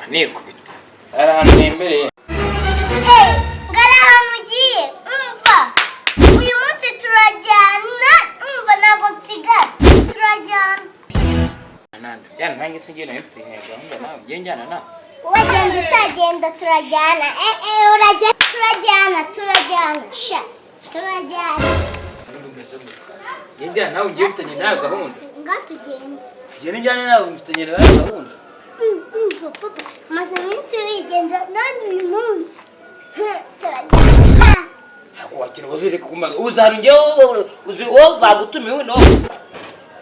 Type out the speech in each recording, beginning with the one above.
Nikubita ahantu nembereye. Ngara ahantu ugiye umva uyu munsi turajyana umva ntabwo nsigara turajyana. Jyana nanjye sinjye nafite gahunda nawe ngiye njyana nawe. Wagenda utagenda turajyana turajyana sha turajyana. Njyana nawe ngiye mfitanye nawe gahunda. Ngatugende. Njyana nawe mfitanye nawe gahunda. Papa, maze iminsi wigenda nandi uyu munsi turajyana. Wakira wazire kukumaga uzari nge uzi wo bagutumiwe no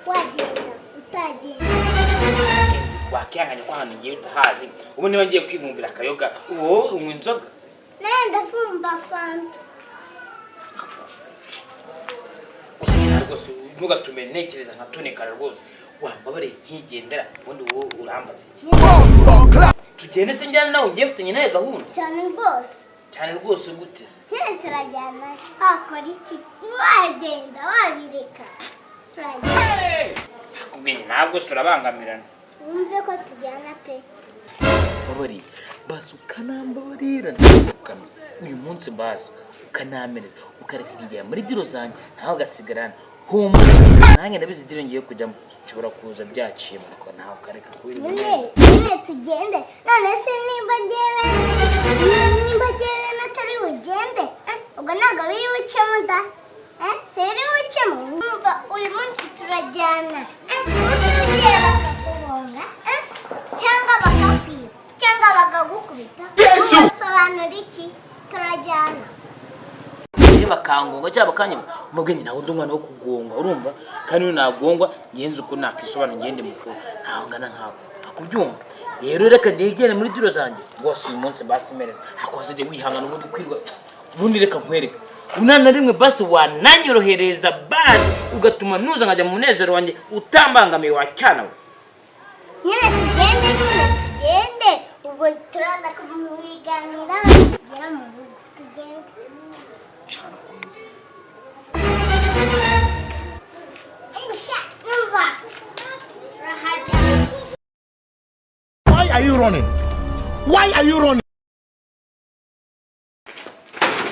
wagenda utagenda wakyanganya kwa hano ngiye utahazi ubu niba ngiye kwivumbira akayoga uwo unywa inzoga nenda fumba fanta rwose ntugatume ntekereza nka tonekara rwose wambabare nkigendera ubundi wowe urambaza iki tugende se njyana nawe ngiye mfitanye nawe gahunda cyane rwose guteze turajyana hakora iki wagenda wabireka turajyana akubwiye ntabwo surabangamirana wumve ko tujyana pe babari basi ukanambabarira ndafukamye uyu munsi basi ukanamereza ukareka nkigera muri biro zanjye nawe ugasigarana humva nanjye ndabizidire ngiye kujyamo nshobora kuza byaciye ariko nawe ukareka kuwirira nyine tugende none se nimba jyewe natari ugende ubwo ntabwo biri bucemo da se biri bucemo umva uyu munsi turajyana ugiye bakakubonga cyangwa bakakwiba cyangwa bakagukubita usobanura iki turajyana bakangonga cyangwa bakanyima umugeni nawe ndumwana wo kugonga urumva kandi nagongwa ngenze uko nakisobana ngende mukuru naho ngana nkawe akubyumva rero reka negere muri diro zanjye rwose uyu munsi basimereza akwasije wihangana ubundi kwirwa ubundi reka nkwereka unana rimwe basi wananyorohereza basi ugatuma nuza nkajya mu munezero wanjye utambangamiye wacyana we nyine tugende ubwo turaza kubiganira tugera mu rugo tugende. Why are you running? Why are you running?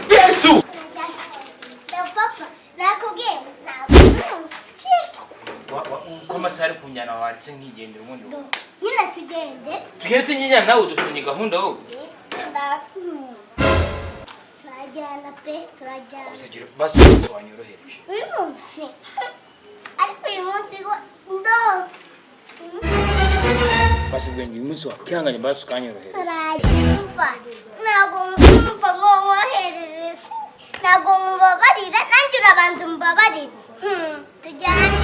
Jesus! Papa, nakubwiye uko amasaha kunjyana wanditse nkigendera ubundi nyine tugende se njyana nawe dufitanye gahunda wowe turajyana pe turajyana basi umunsi wanyorohereje uyu munsi ariko uyu munsi ndo basi ubwenge uyu munsi wakihanganye basi ukanyorohereza ntabwo mwumva ngo mwoherereze ntabwo mubabarira nanjye urabanza umubabarire tujyane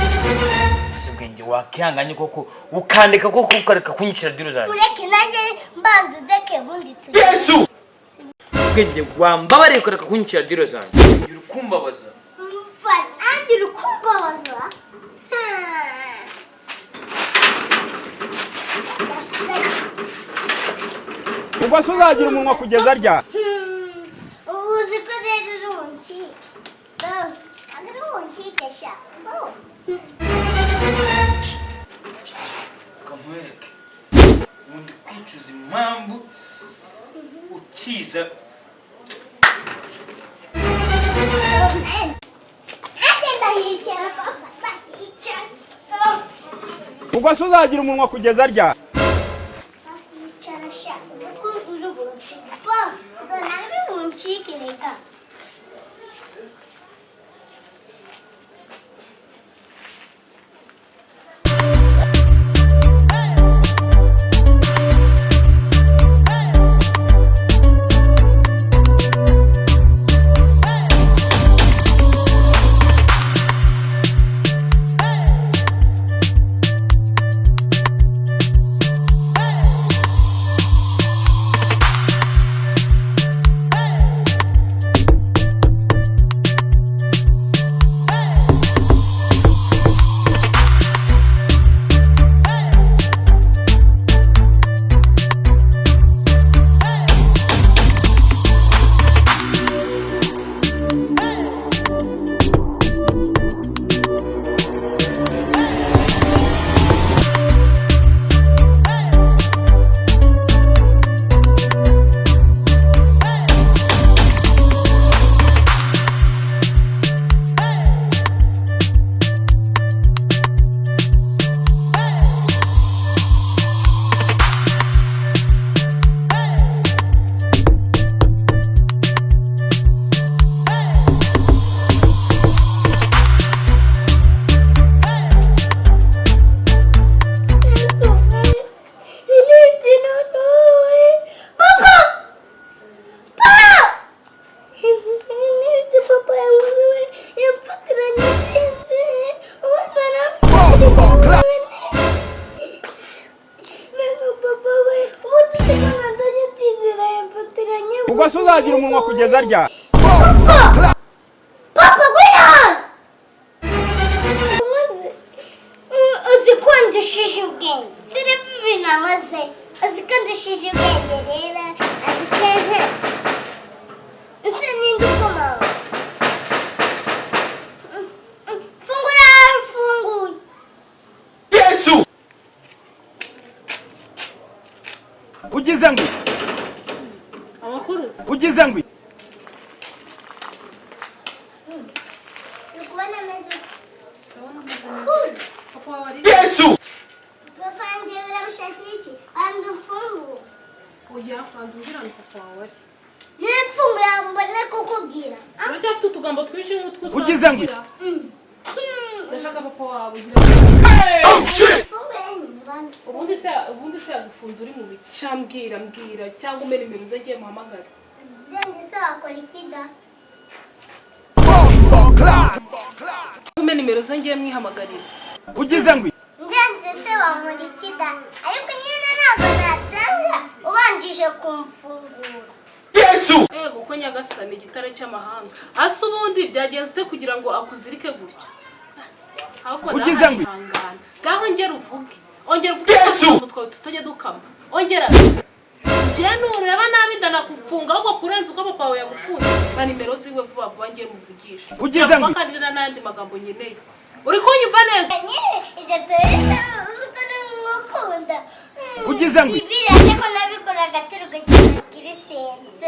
basi ubwenge wakihanganye koko ukandika koko ukareka kunyicira diro zanjye ureke nanjye mbanza udeke bundi tujyane Jesus! ubwenge wambabariye ukareka kunyicira diro zanjye uri kumbabaza nanjye uri kumbabaza ubwo se uzagira umunwa kugeza rya uzi ko rero uruncika sha kamwereke ubundi kwicuza impamvu ukiza ubwo se uzagira umunwa kugeza rya Done ucike reka. Ubwo uzagira umunwa kugeza rya. Papa gwira. Uzi ko ndushije ubwenge. Sire bibi namaze. Uzi ko ndushije ubwenge rero. Azikehe. Ese ninde ukoma? Fungura funguye. Yesu. Ugize ngo. Ugize ngo. Ukubona mezo. Yesu. Papa anje uramushakira iki? Andi mfungu. Oya, anzu ngira ngo papa wawe. Nifungura mbone kukubwira. Uracyafite utugambo twinshi nk'utwo Ugize ngo. Ndashaka papa wawe ugira. Oh shit. Ubundi se yagufunze uri mu biki? Shambwira mbwira cyangwa umene nimero ze ngiye muhamagara. Ndende se wakora ikiga? Umene nimero ze ngiye mwihamagarira. Ugize ngo. Ndende se wamura ikiga? Ariko nyine ntabwo natanga ubanjije kumfungura. Yesu. Ego ko Nyagasani igitare cy'amahanga. Ase ubundi byagenze ute kugira ngo akuzirike gutyo? Ugize ngo. Gaho ngera uvuge. Ongera uvuge umutwe tutajya dukama. Ongera. Ureba nabi ndanakufunga ahubwo kurenza uko papa wawe yagufunze. Na nimero ziwe vuba vuba ngiye muvugisha. Ugize ngo. Bakandira n'andi magambo nyeneye. Uri kunyumva neza? Nyine ije tore uzukana ngukunda. Ugize ngo. Ibiranye ko nabikoraga turugo kirisense.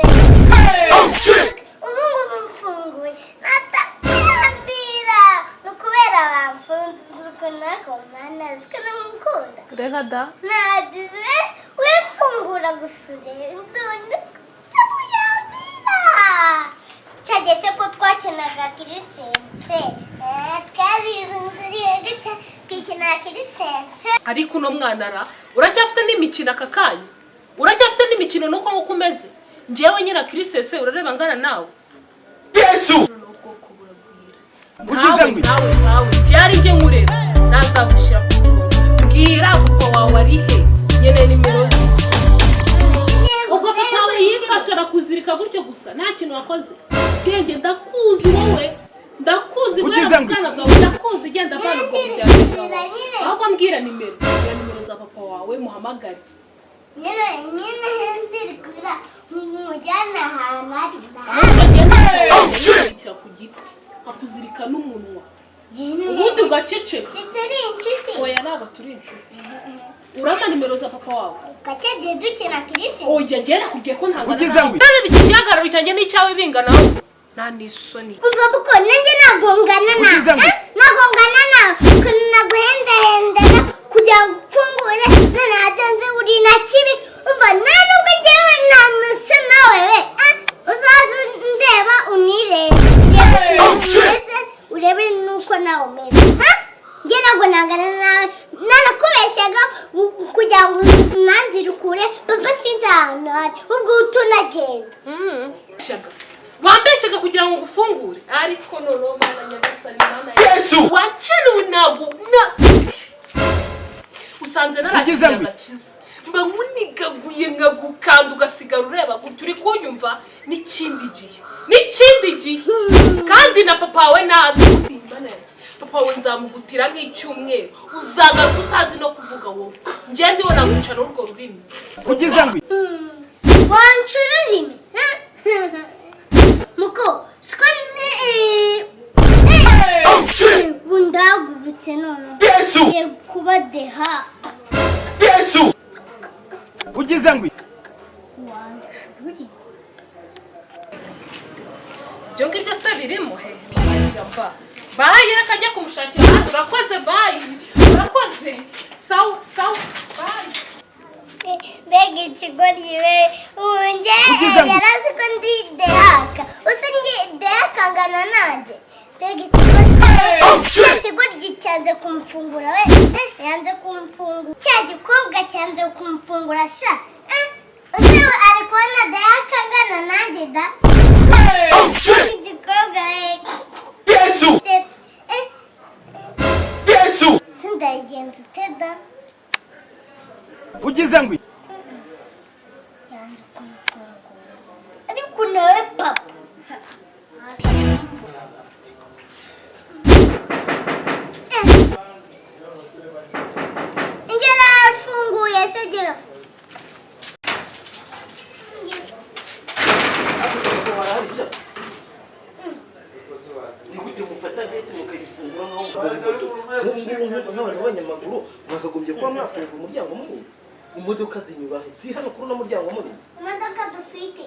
Oh shit. Ubu mfunguye. Natakambira. Nukubera bamfunze ukunako mana zikana ngukunda. Rega da. Nadize wifungura gusure ndone tamuyabira. Cyagese ko twakinaga kirisense. Twabizunzuriye twikina kirisense. Ariko uno mwana ra uracyafite n'imikino aka kanya. Uracyafite n'imikino nuko uko umeze. Njewe nyira kirisese urareba ngana nawe. Yesu. Ugize ngo. Nawe byari nge nkureba nazagushyira ku murongo. Mbwira papa wawe ari he nyene nimero ze. Ubwo papa wawe yifasha arakuzirika gutyo gusa nta kintu wakoze. Bwenge ndakuzi wowe. Ndakuzi Ugize ngo. ndakuzi genda vana ubwo byari. Ahubwo mbwira nimero za papa wawe muhamagare. Nyine nziri kura mujyana ahantu ari Ahubwo ku giti akuzirika n'umunwa. Ubundi ugaceceka. Sitari inshuti. Oya ntabwo turi inshuti. Urama nimero za papa wawe. Gace dukina kirisi. Oya ngera kubwiye ko ntangana. Ugize ngo. None bikigihagararo cyanjye n'icyawe bingana aho. Nta nisoni. Uva buko nanjye nagongana na. Ugize ngo. Nagongana na. Naguhendahenda kugira ngo mfungure none hatanze uri na kibi. Umva nta nubwo njyewe namusa nawe we. Uzaza genda. Wambeshyaga kugira ngo ngufungure ariko noneho mana nyagasani mana Yesu wakenewe ntabwo usanze narakiye agakiza mba munigaguye nkagukanda ugasigara ureba gutyo uri kunyumva n'ikindi gihe kandi na papa we nazi papa we nzamugutira nk'icyumweru uzagaruka utazi no kuvuga wowe ngende wo naguca n'urwo rurimi kugeza ngo Wanchura ururimi muko bundagurutse none ngiye kubadeha Yesu kugeza ngo ibyo ngibyo se birimo he bayi akajya kumushakira ahandi urakoze bayi urakoze sawa bayi mbega ikigori we unje yarazi ko ndi dehaka usa ngi dehaka ngana nanje mbega ikigori cyanze kumfungura we yanze kumfungura cya gikobwa cyanze kumfungura sha usa ari kubona dehaka ngana nanje da igikobwa we Yesu Yesu sindayigenza uteda kugeza ngo yanze kumfungura ariko nawe papa ingera afunguye se gira nigute mufata gate mukayifungura nk'abantu b'abanyamaguru mwakagombye kuba mwafunga umuryango munini imodoka zinyubahe si hano kuri uno muryango munini imodoka dufite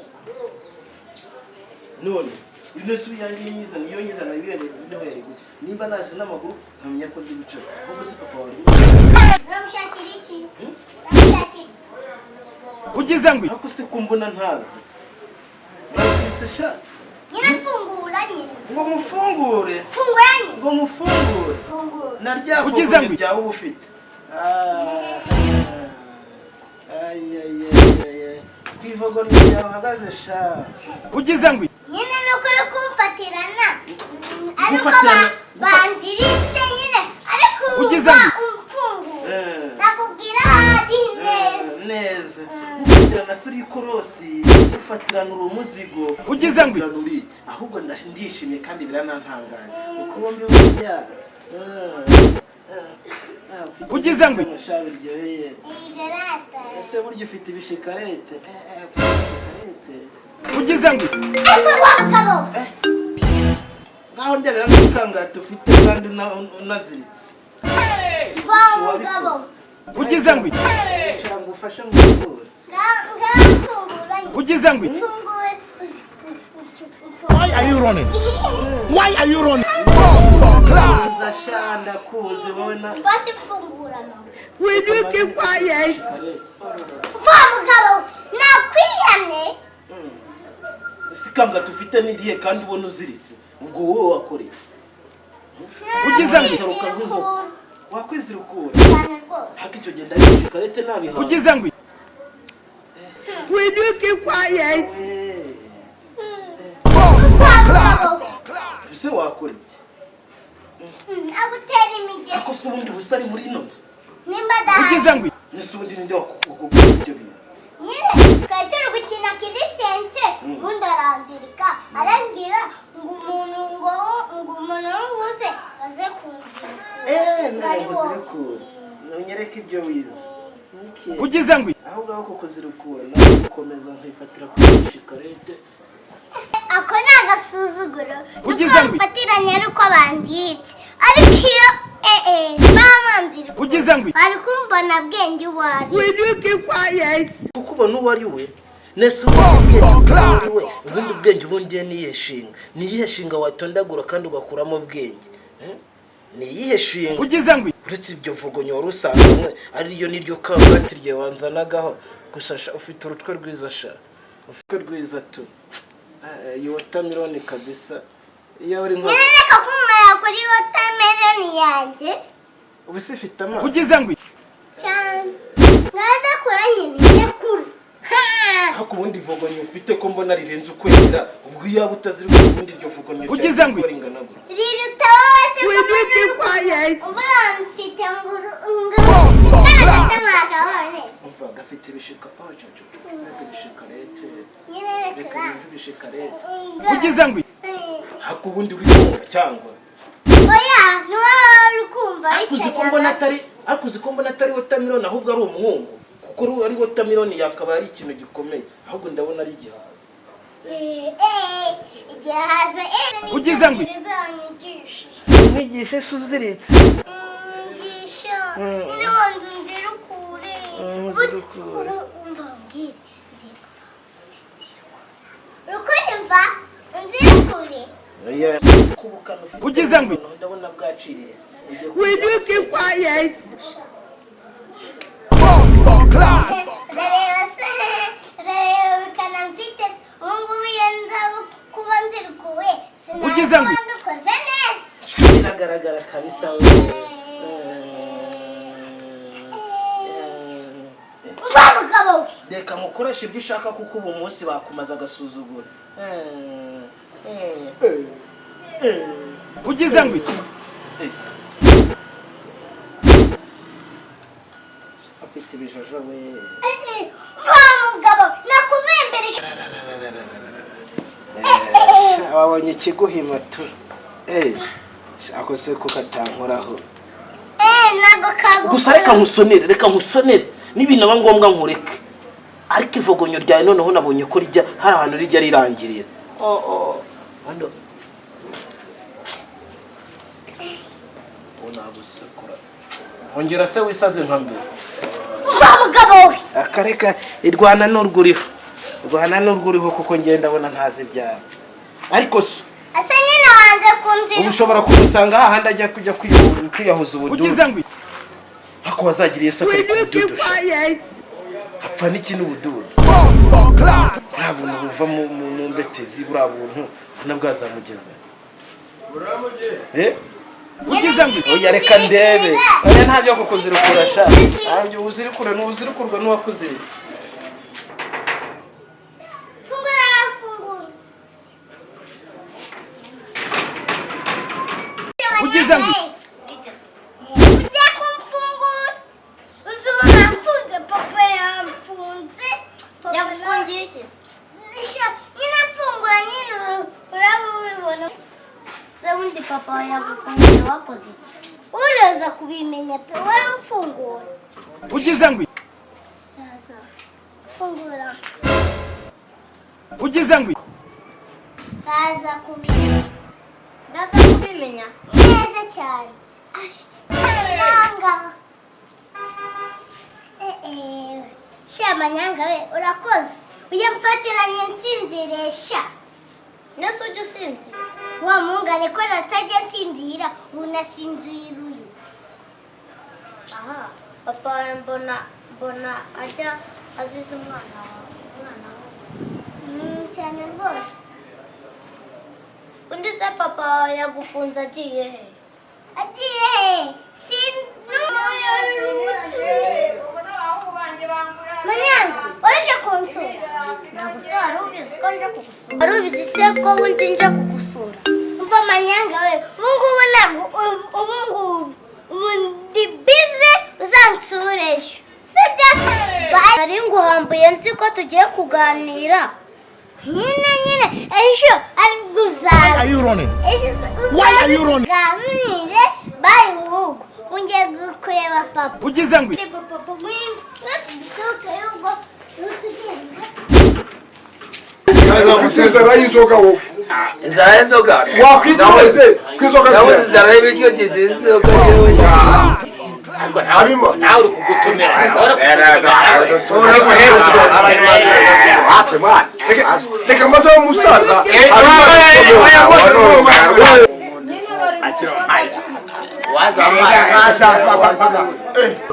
none ino su yanjye nyiza niyo nyiza na ibere niho yari gute nimba naje n'amaguru nkamenya ko ndi bicara ubwo se papa wari ramushakira iki ramushakira kugeza ngo ako se kumbona ntazi mwatse sha nyina mfungura nyine ngo mufungure funguranye ngo mufungure narya kugeza ngo byawe ubufite kwivogo ryawe uhagaze sha kugeza ngo nyine nuko uri kumfatirana ariko banziritse nyine ariko kugeza ngo umfungura nakubwira hadi neza ufatirana suri korosi ufatirana urumuzigo kugeza ngo ahubwo ndishimye kandi biranantangaje uko bombi burya kugeza ngo shabiryoheye ese burya ufite ibishikarete kugeza ngo ngaho ndebera n'ukangata ufite kandi unaziritse kugeza ngo cyangwa ufashe mu gukora kugeza ngo Why are you running? Why are you running? Uza shanda kuzi bona basi mfungura mama Will you keep quiet? mugabo nakwiyane sikanga tufite n'irihe kandi ubona uziritse ubwo wowe wakora iki kugeza ngo wakwizira ukura haka icyo genda yishikarete nabiha kugeza ngo Will you keep quiet? use wakora iki agutera imige ako se ubundi busari muri ino nzu nimba da kugeza ngo nese ubundi ninde wakugura ibyo bintu nyine twari turi gukina kirisense ubundi aranzirika arambwira ngo umuntu w'ubuze aze kunzira ntabwo zirikura nunyereke ibyo wize kugeza ngo ahubwo aho kukuzirikura nawe gukomeza nkifatira ku shikarete ako ni agasuzuguro kuko mfatiranye ariko bandiritse ariko iyo bamanzira kugeza ngo bari kumbona bwenge uwari Will you keep quiet? kuko ubona uwo ari we nese ubwenge ubundi ubwenge ubundi niyihe shinga niyihe shinga watondagura kandi ugakuramo ubwenge niyihe shinga kugeza ngo uretse ibyo vugonyo wari usanganywe ariyo niryo kangati rye wanzanagaho gusa ufite urutwe rwiza sha ufite rwiza tu iyo watermelon kabisa iyo uri nka reka kumara kuri watermelon yanjye ubisifite amazi kugeza ngo cyane ndakora nyine nyakuru Hako ubundi vogonyo ufite ko mbona rirenze ukwera ubwo yaba utaziri ku bundi ryo vogonyo Ugize ngo riruta wowe se Will you keep quiet? uba mfite umva gafite ibishika ibishika lete ibishika lete Ugize ngo hako ubundi uri cyangwa oya nuwa rukumva akuzi ko mbona atari watermelon ahubwo ari umwungu kuko ari watermelon yakaba ari ikintu gikomeye ahubwo ndabona ari igihaza igihaza Ugize ngo mwigishe suziritse inyigisho nyine wanzu nzirukure umva mbwire rukumva nzirukure Ugize ngo ndabona bwacirire Will you keep quiet? Reba se reba bikana mfite ubungubu iyo nza kuba nzirukuwe Ugize ngo dukoze neza biragaragara kabisa mva mugabo reka mukoresha ibyo ushaka kuko ubu munsi bakumaza agasuzuguro Ugize ngo afite ibijojo we mva mugabo nakubembereje wabonye ikiguhima tu ako se ko katankoraho ntabwo kagufa gusa reka nkusonere n'ibintu aba ngombwa nkureke ariko ivogonyo ryawe noneho nabonye ko rijya hari ahantu rijya rirangirira hano unagusekura ongera se wisaze nka mbere mva mugabo we akareka irwana n'urwuriho kuko ngenda abona ntazi ibyawe ariko so asa nyine wanze kunzira ubu ushobora kumusanga hahandi ajya kujya kwiyahuza ubududu Ugize ngo ako wazagiriye isoko Will you keep rikududusha quiet? apfa n'iki n'ubududu nta buntu buva mu mbetezi buriya buntu ubona bwazamugeza Ugize ngo oya reka ndebe oya nta byo kukuzirukura sha ntabyo uzirikura n'uzirukurwa n'uwakuziritse fungura fungura Ugize ngo ujya kumfungura uzuma namfunze papa yamfunze yagufungiye iki nyine mfungura nyine uraba ubibona se wundi papa yagufungiye wakoze iki uraza kubimenya pe waramfungura Ugize ngo uraza fungura Ugize ngo uraza kubimenya neza cyane manyanga sha manyanga we urakoze ujya mfatiranye nsinziresha nese ujya usinzira wa mungane ko natajya nsinzira ubu nasinzira uyu aha papa mbona ajya azize umwana we cyane rwose undi se papa yagufunze agiye he manyanga uraje kunsura ntabwo se wari ubizi ko nje kugusura wari ubizi se ko undi nje kugusura umva manyanga we ubungubu ntabwo ubungubu ndi bize uzansuresha sibyo nari nguhambuye nzi ko tugiye kuganira nyine ejo ari guzaza Why are you running? Why are you running? ganire bayi ubu ungiye kureba papa Ugize ngo kureba papa mwimba dusohoke yugo tugenda inzara y'inzoga wowe inzara y'inzoga wakwiteze kw'inzoga nawe inzara y'ibiryo cy'inzoga yewe nawe uri kugutumira reka maze umusaza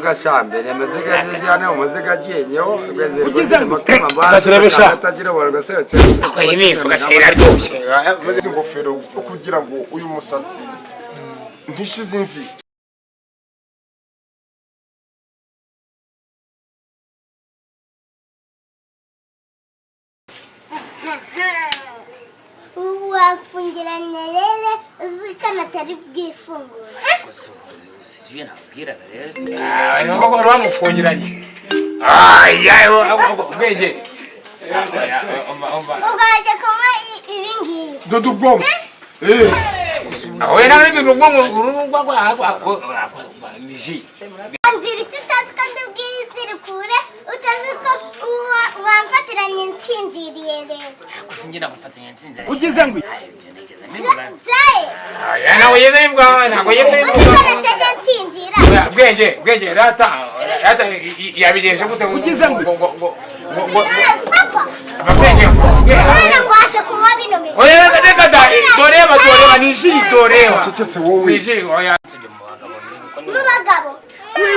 gashambere amaziga zijyana umuziga agiyenyeho Ugize ngo rwezerwa atagira ubona gasetse ingofero kugira ngo uyu musatsi ntishize imvi wapfungiranye rero uzi ko natari bwifungure si ibyo nabwiraga rero nuko bari bamufungiranye bwenge ugaje kunywa ibi ngibi dodo ubwonko we nawe ibintu ubwonko ni ji nzira icyo utazi ko ndi bwizirikure utazi ko wamfatiranye nsinziriye rero gusa njye nagufatanya nsinzira ugize ngo nawe yeze imbwa ntabwo yeze bwenge rata yabigenje gute ugize ngo ababwenge ngwashe kunywa bino bintu reka da doreba ni ji doreba cecetse wowe ni ji oya n'abagabo uri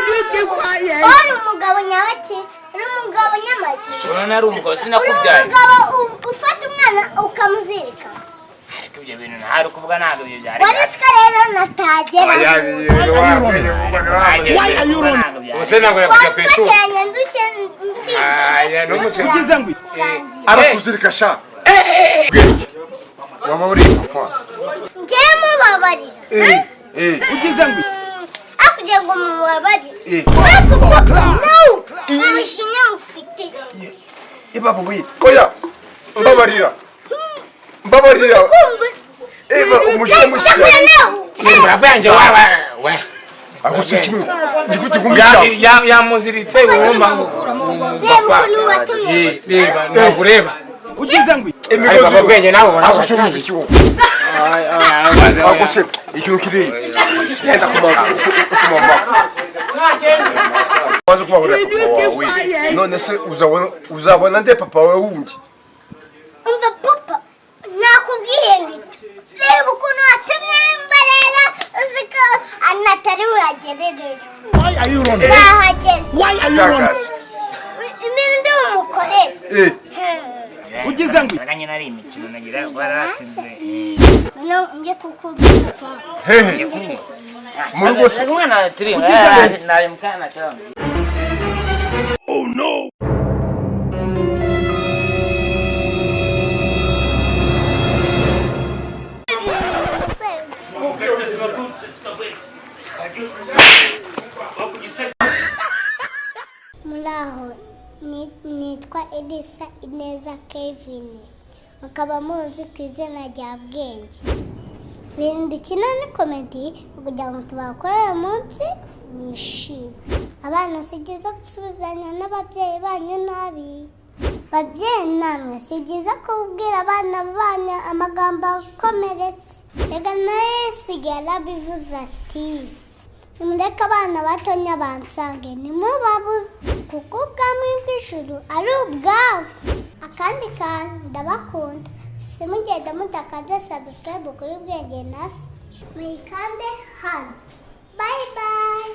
umugabo nyabaki uri umugabo nyamaki sona ari umugabo sinakubyaye umugabo ufata umwana ukamuzirika ariko ibyo bintu ntari kuvuga ntabwo ibyo byari warisika rero natagera why are you running use ntabwo yakujya ku ishuri wamfatiranye ndushye nsinzira ugize ngo arakuzirika sha waba uri papa njyewe mubabarira ugize ngo akugira ngo mubabarire umushinya ufite ibaba we oya mbabarira umushinya bwenge we agushikimu ndikuti kumisha yamuziritse urumva ngo reba nagureba ugize ngo ariko bwenge nawe ubona agushikimu ikiwo agushe ikintu kiri yenda kumama waje kumahura papa wawe none se uzabona nde papa wawe wundi umva papa nakubwiye ngito reba ukuntu watemye imbarera uziko anatari buhagerere why are you running yahageze why are you running n'indi umukorere ugize ngo naganye nari imikino nagira barasize no nge kukubwira hehe mu rugo se umwana turi nari mukana cyane oh no muraho nitwa Elisa Ineza Kevin mukaba muzi ku izina rya Bwenge ibintu dukina ni komedi kugira ngo tubakorere munsi nishime abana si byiza gusubizanya n'ababyeyi banyu nabi babyeyi namwe si byiza kubwira abana banyu amagambo akomeretse rega nawe sigara bivuze ati nimureke abana batonya bansange nimubabuze kuko ubwami bw'ijuru ari ubwabo akandi kantu ndabakunda simugenda mutakaze subscribe kuri Bwenge nasi muyikande hano bye bye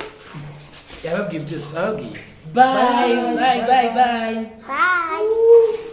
yababwiye byose babwiye bye bye bye bye bye